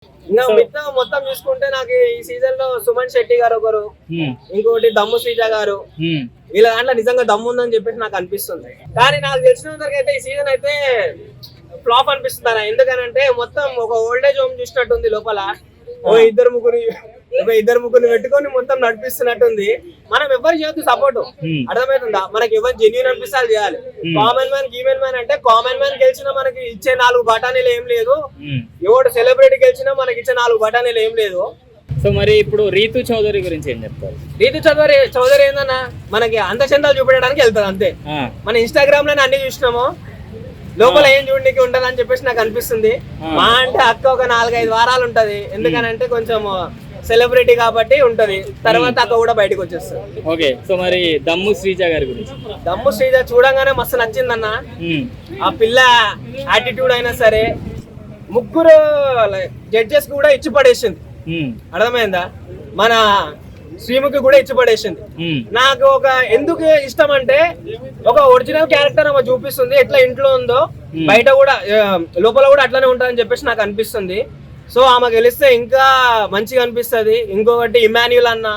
ఇంకా మిగతా మొత్తం చూసుకుంటే నాకు ఈ సీజన్ లో సుమన్ శెట్టి గారు ఒకరు, ఇంకోటి దమ్ము శ్రీజ గారు, వీళ్ళ దాంట్లో నిజంగా దమ్ము ఉందని చెప్పేసి నాకు అనిపిస్తుంది. కానీ నాకు తెలిసినంతవరకు అయితే ఈ సీజన్ అయితే ఫ్లాప్ అనిపిస్తుంది. ఎందుకనంటే మొత్తం ఒక ఓల్డేజ్ హోమ్ చూసినట్టుంది లోపల. ఇద్దరు ముగ్గురు పెట్టుకొని మొత్తం నడిపిస్తున్నట్టుంది. మనం ఎవరు చేయొద్దు సపోర్ట్, అర్థమవుతుందా? మనకి ఎవరు జెన్యూన్ అనిపిస్తే అది చేయాలి. కామన్ మ్యాన్ గీమెన్ మ్యాన్ అంటే కామన్ మ్యాన్ గెలిచినా మనకి ఇచ్చే 4 బఠానీలు ఏం లేదు, ఎవడు సెలబ్రిటీ గెలిచినా మనకి ఇచ్చే 4 బఠానీలు ఏం లేదు. సో మరి ఇప్పుడు రీతు చౌదరి గురించి ఏం చెప్తారు? రీతు చౌదరి ఏందన్నా మనకి అందచందాలు చూపెట్టడానికి వెళ్తారు అంతే. మన ఇన్స్టాగ్రామ్ లోనే అన్ని చూసినాము, లోపల ఏం చూడడానికి ఉంటది అని చెప్పేసి నాకు అనిపిస్తుంది. మా అంటే అక్క ఒక 4-5 వారాలు ఉంటది, ఎందుకనంటే కొంచెం సెలబ్రిటీ కాబట్టి ఉంటది, తర్వాత అక్క కూడా బయటకు వచ్చేస్తుంది. ఓకే, సో మరి దమ్ము శ్రీజ గారి గురించి? దమ్ము శ్రీజ చూడంగానే మస్తు నచ్చిందన్న. ఆ పిల్ల యాటిట్యూడ్ అయినా సరే, ముగ్గురు జడ్జెస్ కూడా ఇచ్చి పడేసింది, అర్థమైందా? మన శ్రీముఖి కూడా ఇచ్చి పడేసింది. నాకు ఒక ఎందుకు ఇష్టం అంటే ఒక ఒరిజినల్ క్యారెక్టర్ ఆమె చూపిస్తుంది, ఎట్లా ఇంట్లో ఉందో బయట కూడా లోపల కూడా అట్లానే ఉంటుందని చెప్పేసి నాకు అనిపిస్తుంది. సో ఆమె గెలిస్తే ఇంకా మంచిగా అనిపిస్తుంది. ఇంకొకటి ఇమాన్యుల్ అన్న,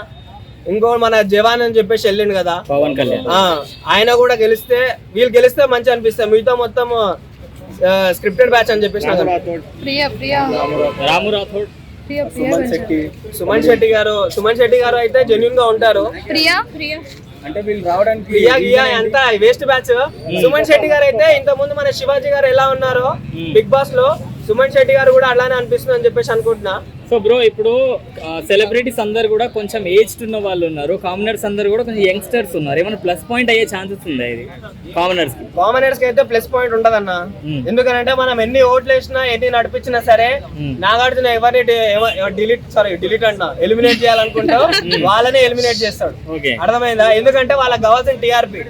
ఇంకో మన జవాన్ అని చెప్పేసి వెళ్ళిండు కదా పవన్ కళ్యాణ్, ఆయన కూడా గెలిస్తే, వీళ్ళు గెలిస్తే మంచి అనిపిస్తుంది. మిగతా మొత్తం స్క్రిప్టెడ్ బ్యాచ్ అని చెప్పేసి రాము రాథోడ్, సుమన్ శెట్టి గారు అయితే జెన్యూన్ గా ఉంటారు. అంటే వీళ్ళు రావడానికి ప్రియా అంతా వేస్ట్ బ్యాచ్. సుమన్ శెట్టి గారు అయితే ఇంత ముందు మన శివాజీ గారు ఎలా ఉన్నారో బిగ్ బాస్ లో, సుమన్ శెట్టి గారు కూడా అలానే అనిపిస్తుంది అని చెప్పేసి అనుకుంటున్నా. సో బ్రో, ఇప్పుడు సెలబ్రిటీస్ అందరు కూడా కొంచెం ఏజ్డ్ ఉన్న వాళ్ళు ఉన్నారు, కామనర్స్ అందరు కూడా కొంచెం యంగ్స్టర్స్ ఉన్నారు. ఏమైనా ప్లస్ పాయింట్ అయ్యే ఛాన్సెస్ ఉందా ఇది కామనర్స్ కి? అయితే ప్లస్ పాయింట్ ఉండదన్న. ఎందుకంటే మనం ఎన్ని ఓట్లు వేసినా ఎన్ని నడిపించినా సరే, నాగార్జున ఎవరిని డిలీట్ అంటున్నా ఎలిమినేట్ చేయాలనుకుంటా వాళ్ళనే ఎలిమినేట్ చేస్తాడు, అర్థమైందా? ఎందుకంటే వాళ్ళకి కావాల్సిన టీఆర్పీ.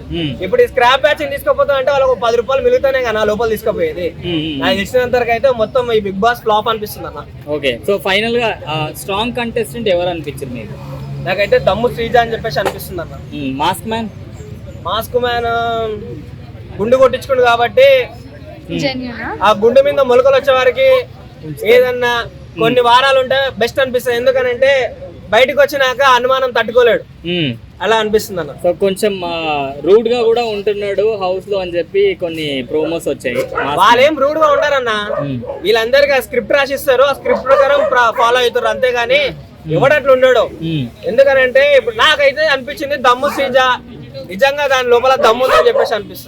ఇప్పుడు ఈ స్క్రాప్ బ్యాచ్ తీసుకోపోతా అంటే వాళ్ళకి 10 రూపాయలు మిగులుతానే కదా లోపల తీసుకుపోయేది. నాకు తెలిసినంత వరకు అయితే మొత్తం ఈ బిగ్ బాస్ ఫ్లాప్ అనిపిస్తుంది అన్న. ఓకే, సో ఫైనల్ గా స్ట్రాంగ్ కంటెస్టెంట్ ఎవరు అనిపించింది మీకు? నాకైతే దమ్ము శ్రీజ అని చెప్పేసి అనిపిస్తుంది అన్న. మాస్క్ మ్యాన్ గుండు కొట్టించుకుండు కాబట్టి ఆ గుండు మీద మొలకలు వచ్చే వారికి ఏదన్నా కొన్ని వారాలు ఉంటే బెస్ట్ అనిపిస్తుంది. ఎందుకనంటే బయటకు వచ్చినాక అనుమానం తట్టుకోలేడు, అలా అనిపిస్తుంది అన్న. సో కొంచెం రూడ్ గా కూడా ఉంటున్నాడు హౌస్ లో అని చెప్పి కొన్ని ప్రోమోస్ వచ్చాయి. వాళ్ళేం రూడ్ గా ఉంటారన్న, వీళ్ళందరికీ స్క్రిప్ట్ రాసిస్తారు, ఆ స్క్రిప్ట్ ప్రకారం ఫాలో అవుతారు, అంతేగాని ఎవడట్లు ఉండడు. ఎందుకనంటే ఇప్పుడు నాకైతే అనిపించింది దమ్ము శ్రీజ నిజంగా దాని లోపల దమ్ము ఉందని చెప్పేసి అనిపిస్తుంది.